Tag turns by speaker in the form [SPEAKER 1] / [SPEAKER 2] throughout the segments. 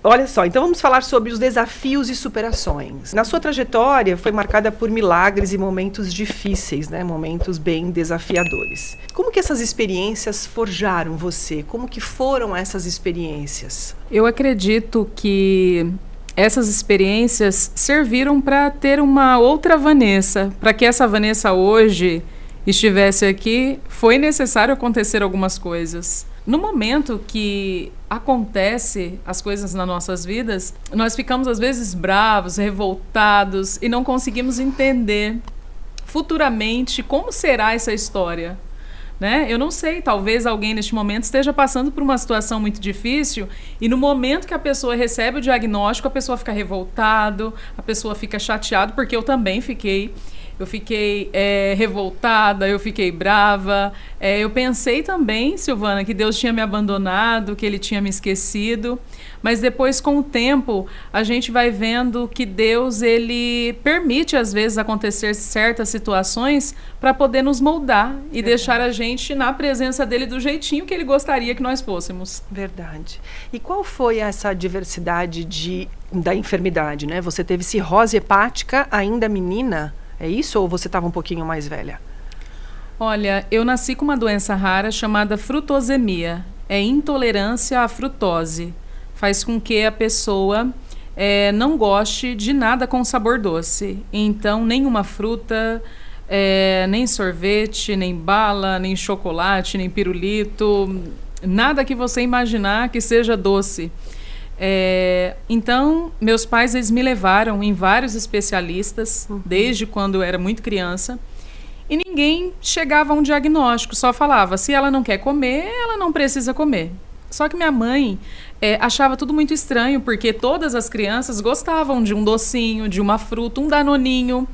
[SPEAKER 1] Olha só, então vamos falar sobre os desafios e superações. Na sua trajetória foi marcada por milagres e momentos difíceis, né? Momentos bem desafiadores. Como que essas experiências forjaram você? Como que foram essas experiências?
[SPEAKER 2] Eu acredito que essas experiências serviram para ter uma outra Vanessa, para que essa Vanessa hoje estivesse aqui, foi necessário acontecer algumas coisas. No momento que acontece as coisas nas nossas vidas, nós ficamos às vezes bravos, revoltados e não conseguimos entender futuramente como será essa história. Né? Eu não sei, talvez alguém neste momento esteja passando por uma situação muito difícil e no momento que a pessoa recebe o diagnóstico, a pessoa fica revoltada, a pessoa fica chateada, porque eu também fiquei. Eu fiquei revoltada, eu fiquei brava. Eu pensei também, Silvana, que Deus tinha me abandonado, que Ele tinha me esquecido. Mas depois, com o tempo, a gente vai vendo que Deus, Ele permite, às vezes, acontecer certas situações para poder nos moldar e deixar a gente na presença dEle do jeitinho que Ele gostaria que nós fôssemos.
[SPEAKER 1] Verdade. E qual foi essa diversidade da enfermidade, né? Você teve cirrose hepática ainda menina? É isso ou você estava um pouquinho mais velha?
[SPEAKER 2] Olha, eu nasci com uma doença rara chamada frutosemia. É intolerância à frutose. Faz com que a pessoa não goste de nada com sabor doce. Então, nenhuma fruta, nem sorvete, nem bala, nem chocolate, nem pirulito, nada que você imaginar que seja doce. Então, meus pais eles me levaram em vários especialistas, desde quando eu era muito criança, e ninguém chegava a um diagnóstico, só falava, se ela não quer comer, ela não precisa comer. Só que minha mãe achava tudo muito estranho, porque todas as crianças gostavam de um docinho, de uma fruta, um danoninho,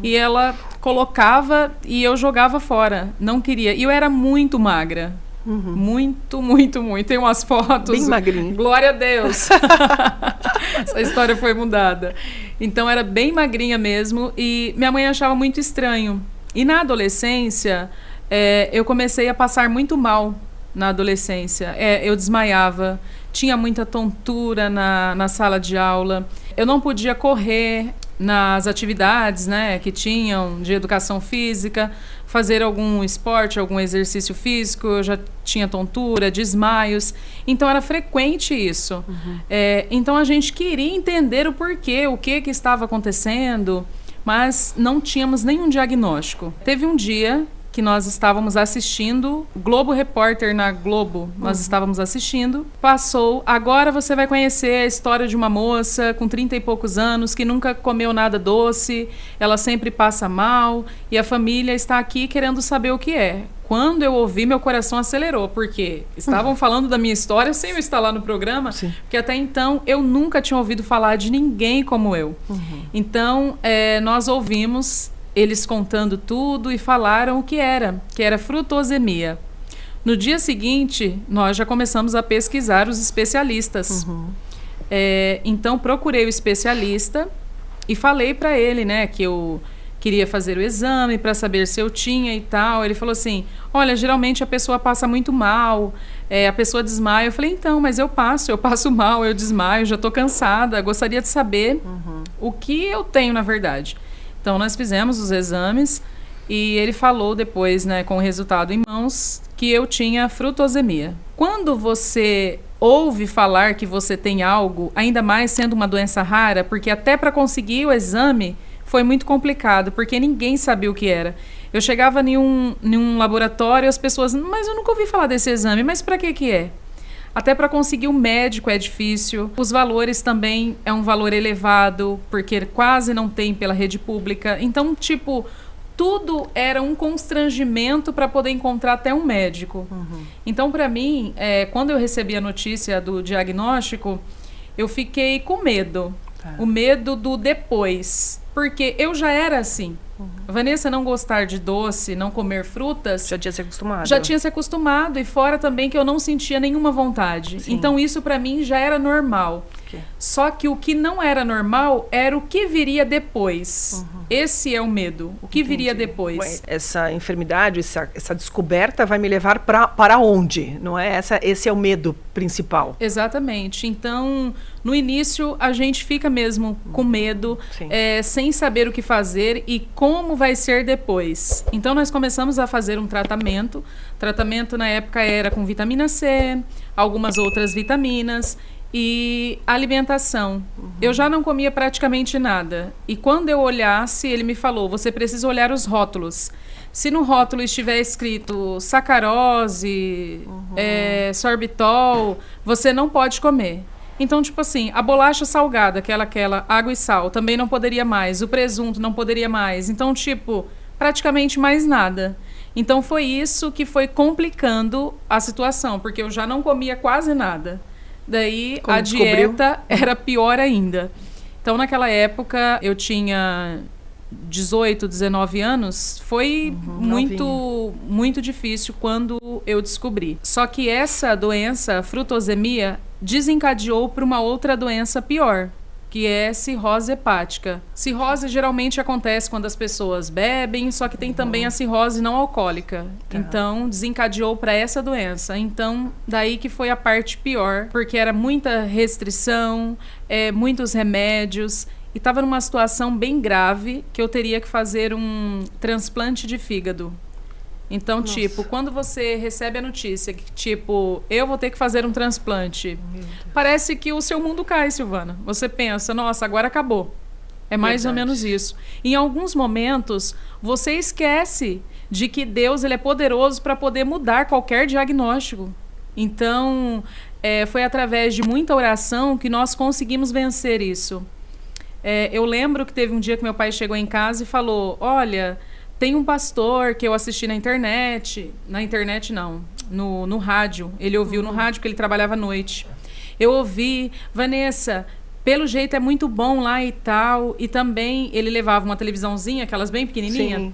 [SPEAKER 2] e ela colocava e eu jogava fora, não queria. E eu era muito magra. Muito. Tem umas fotos.
[SPEAKER 1] Bem magrinha.
[SPEAKER 2] Glória a Deus. Essa história foi mudada. Então, era bem magrinha mesmo. E minha mãe achava muito estranho. E na adolescência, eu comecei a passar muito mal na adolescência. Eu desmaiava. Tinha muita tontura na sala de aula. Eu não podia correr nas atividades, né, que tinham de educação física, fazer algum esporte, algum exercício físico. Eu já tinha tontura, desmaios. Então, era frequente isso. Então, a gente queria entender o porquê, o que estava acontecendo, mas não tínhamos nenhum diagnóstico. Teve um dia que nós estávamos assistindo, Globo Repórter na Globo, nós estávamos assistindo, passou, agora você vai conhecer a história de uma moça com 30 e poucos anos, que nunca comeu nada doce, ela sempre passa mal, e a família está aqui querendo saber o que é. Quando eu ouvi, meu coração acelerou, porque estavam falando da minha história sem eu estar lá no programa, porque até então eu nunca tinha ouvido falar de ninguém como eu. Então, nós ouvimos eles contando tudo e falaram o que era frutosemia. No dia seguinte, nós já começamos a pesquisar os especialistas. Então, procurei o especialista e falei para ele, né, que eu queria fazer o exame para saber se eu tinha e tal. Ele falou assim, olha, geralmente a pessoa passa muito mal, a pessoa desmaia. Eu falei, então, mas eu passo mal, eu desmaio, já estou cansada, gostaria de saber o que eu tenho na verdade. Então, nós fizemos os exames e ele falou depois, né, com o resultado em mãos, que eu tinha frutosemia. Quando você ouve falar que você tem algo, ainda mais sendo uma doença rara, porque até para conseguir o exame foi muito complicado, porque ninguém sabia o que era. Eu chegava em um laboratório e as pessoas, mas eu nunca ouvi falar desse exame, mas para que é? Até para conseguir um médico é difícil. Os valores também é um valor elevado, porque quase não tem pela rede pública. Então, tudo era um constrangimento para poder encontrar até um médico. Então, para mim, quando eu recebi a notícia do diagnóstico, eu fiquei com medo. O medo do depois. Porque eu já era assim. Vanessa não gostar de doce, não comer frutas...
[SPEAKER 1] Já tinha se acostumado.
[SPEAKER 2] Já tinha se acostumado. E fora também que eu não sentia nenhuma vontade. Então, isso para mim já era normal.
[SPEAKER 1] Ok.
[SPEAKER 2] Só que o que não era normal era o que viria depois. Esse é o medo. O que viria depois?
[SPEAKER 1] Essa enfermidade, essa descoberta vai me levar para onde? Não é? Esse é o medo principal.
[SPEAKER 2] Exatamente. Então, no início, a gente fica mesmo com medo, sem saber o que fazer e como vai ser depois. Então, nós começamos a fazer um tratamento. O tratamento, na época, era com vitamina C, algumas outras vitaminas e alimentação. Eu já não comia praticamente nada. E quando eu olhasse, ele me falou, você precisa olhar os rótulos. Se no rótulo estiver escrito sacarose, sorbitol, você não pode comer. Então, tipo assim, a bolacha salgada, aquela água e sal, também não poderia mais. O presunto não poderia mais. Então, tipo, praticamente mais nada. Então, foi isso que foi complicando a situação, porque eu já não comia quase nada. Daí, a dieta era pior ainda. Então, naquela época, eu tinha 18, 19 anos. Foi muito difícil quando eu descobri. Só que essa doença, a frutosemia, desencadeou para uma outra doença pior, que é cirrose hepática. Cirrose geralmente acontece quando as pessoas bebem, só que tem também a cirrose não alcoólica. Então, desencadeou para essa doença. Então, daí que foi a parte pior, porque era muita restrição, muitos remédios, e estava numa situação bem grave que eu teria que fazer um transplante de fígado. Então, tipo, quando você recebe a notícia que, tipo, eu vou ter que fazer um transplante, parece que o seu mundo cai, Silvana. Você pensa, nossa, agora acabou. É mais ou menos isso. Em alguns momentos, você esquece de que Deus ele é poderoso para poder mudar qualquer diagnóstico. Então, foi através de muita oração que nós conseguimos vencer isso. Eu lembro que teve um dia que meu pai chegou em casa e falou, olha, tem um pastor que eu assisti na internet não, no rádio. Ele ouviu no rádio, porque ele trabalhava à noite. Eu ouvi, Vanessa, pelo jeito é muito bom lá e tal. E também ele levava uma televisãozinha, aquelas bem pequenininhas.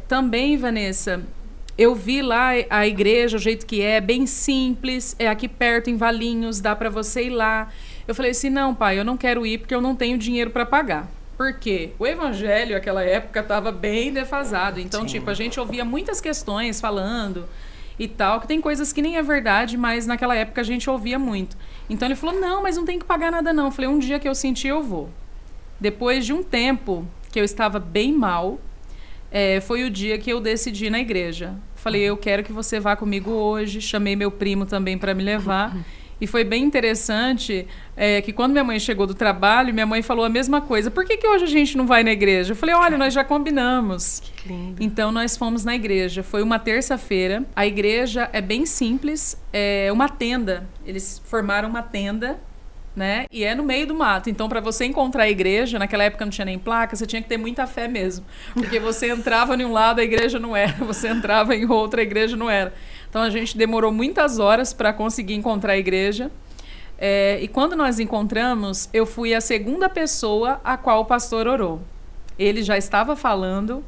[SPEAKER 2] Também, Vanessa, eu vi lá a igreja, o jeito que é, bem simples. É aqui perto, em Valinhos, dá para você ir lá. Eu falei assim, não, pai, eu não quero ir porque eu não tenho dinheiro para pagar. Por quê? O evangelho, naquela época, estava bem defasado. Então, tipo, a gente ouvia muitas questões falando e tal, que tem coisas que nem é verdade, mas naquela época a gente ouvia muito. Então, ele falou, não, mas não tem que pagar nada, não. Eu falei, um dia que eu sentir, eu vou. Depois de um tempo que eu estava bem mal, foi o dia que eu decidi ir na igreja. Falei, eu quero que você vá comigo hoje. Chamei meu primo também para me levar. E foi bem interessante que quando minha mãe chegou do trabalho, minha mãe falou a mesma coisa. Por que hoje a gente não vai na igreja? Eu falei, olha, nós já combinamos.
[SPEAKER 1] Que lindo.
[SPEAKER 2] Então, nós fomos na igreja. Foi uma terça-feira. A igreja é bem simples. É uma tenda. Eles formaram uma tenda, né? E é no meio do mato. Então, para você encontrar a igreja, naquela época não tinha nem placa, você tinha que ter muita fé mesmo. Porque você entrava em um lado, a igreja não era. Você entrava em outra, a igreja não era. Então, a gente demorou muitas horas para conseguir encontrar a igreja. E quando nós encontramos, eu fui a segunda pessoa a qual o pastor orou. Ele já estava falando,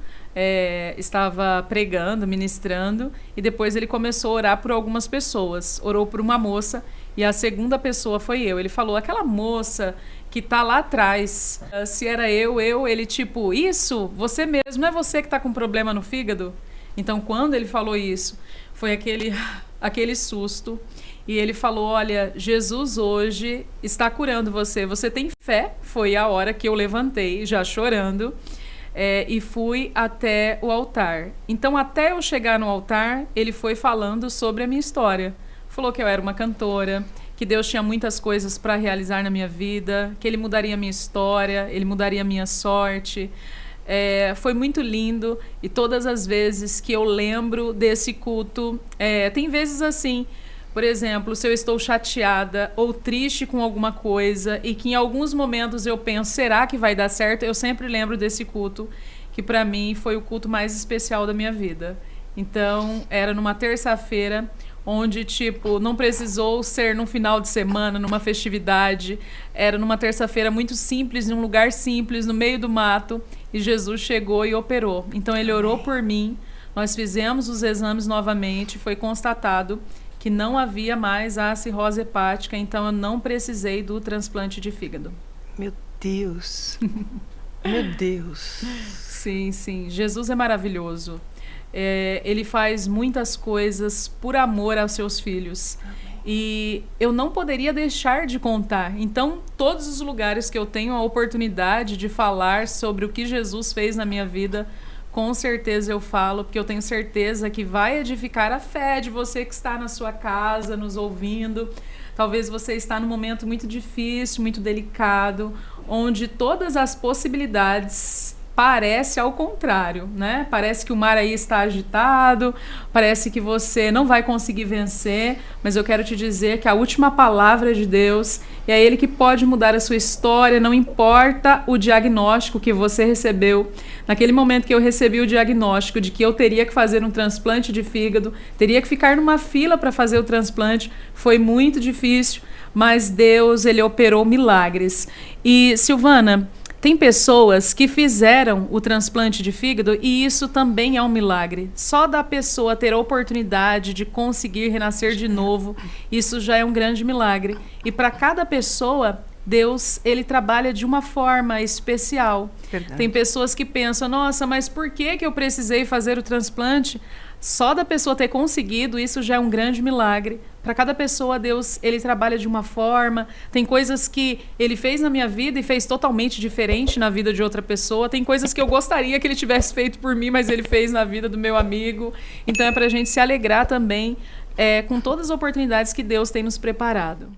[SPEAKER 2] estava pregando, ministrando, e depois ele começou a orar por algumas pessoas. Orou por uma moça, e a segunda pessoa foi eu. Ele falou, aquela moça que está lá atrás, se era ele tipo, isso, você mesmo, não é você que está com problema no fígado? Então, quando ele falou isso, foi aquele susto. E ele falou, olha, Jesus hoje está curando você. Você tem fé? Foi a hora que eu levantei, já chorando, e fui até o altar. Então, até eu chegar no altar, ele foi falando sobre a minha história. Falou que eu era uma cantora, que Deus tinha muitas coisas para realizar na minha vida, que ele mudaria a minha história, ele mudaria a minha sorte. Foi muito lindo, e todas as vezes que eu lembro desse culto, tem vezes assim, por exemplo, se eu estou chateada ou triste com alguma coisa e que em alguns momentos eu penso, será que vai dar certo? Eu sempre lembro desse culto, que para mim foi o culto mais especial da minha vida. Então, era numa terça-feira, onde, tipo, não precisou ser num final de semana, numa festividade. Era numa terça-feira muito simples, num lugar simples, no meio do mato. E Jesus chegou e operou. Então, ele orou por mim. Nós fizemos os exames novamente. Foi constatado que que não havia mais a cirrose hepática, então eu não precisei do transplante de fígado.
[SPEAKER 1] Meu Deus. Meu Deus.
[SPEAKER 2] Sim, sim. Jesus é maravilhoso. Ele faz muitas coisas por amor aos seus filhos.
[SPEAKER 1] Amém.
[SPEAKER 2] E eu não poderia deixar de contar. Então, todos os lugares que eu tenho a oportunidade de falar sobre o que Jesus fez na minha vida, com certeza eu falo, porque eu tenho certeza que vai edificar a fé de você que está na sua casa, nos ouvindo. Talvez você está num momento muito difícil, muito delicado, onde todas as possibilidades parece ao contrário, né? Parece que o mar aí está agitado, parece que você não vai conseguir vencer, mas eu quero te dizer que a última palavra é de Deus, e é Ele que pode mudar a sua história, não importa o diagnóstico que você recebeu. Naquele momento que eu recebi o diagnóstico de que eu teria que fazer um transplante de fígado, teria que ficar numa fila para fazer o transplante, foi muito difícil, mas Deus, Ele operou milagres. E, Silvana, tem pessoas que fizeram o transplante de fígado e isso também é um milagre. Só da pessoa ter a oportunidade de conseguir renascer de novo, isso já é um grande milagre. E para cada pessoa, Deus, ele trabalha de uma forma especial.
[SPEAKER 1] Verdade.
[SPEAKER 2] Tem pessoas que pensam, nossa, mas por que eu precisei fazer o transplante? Só da pessoa ter conseguido, isso já é um grande milagre. Para cada pessoa, Deus, ele trabalha de uma forma. Tem coisas que ele fez na minha vida e fez totalmente diferente na vida de outra pessoa. Tem coisas que eu gostaria que ele tivesse feito por mim, mas ele fez na vida do meu amigo. Então é para a gente se alegrar também com todas as oportunidades que Deus tem nos preparado.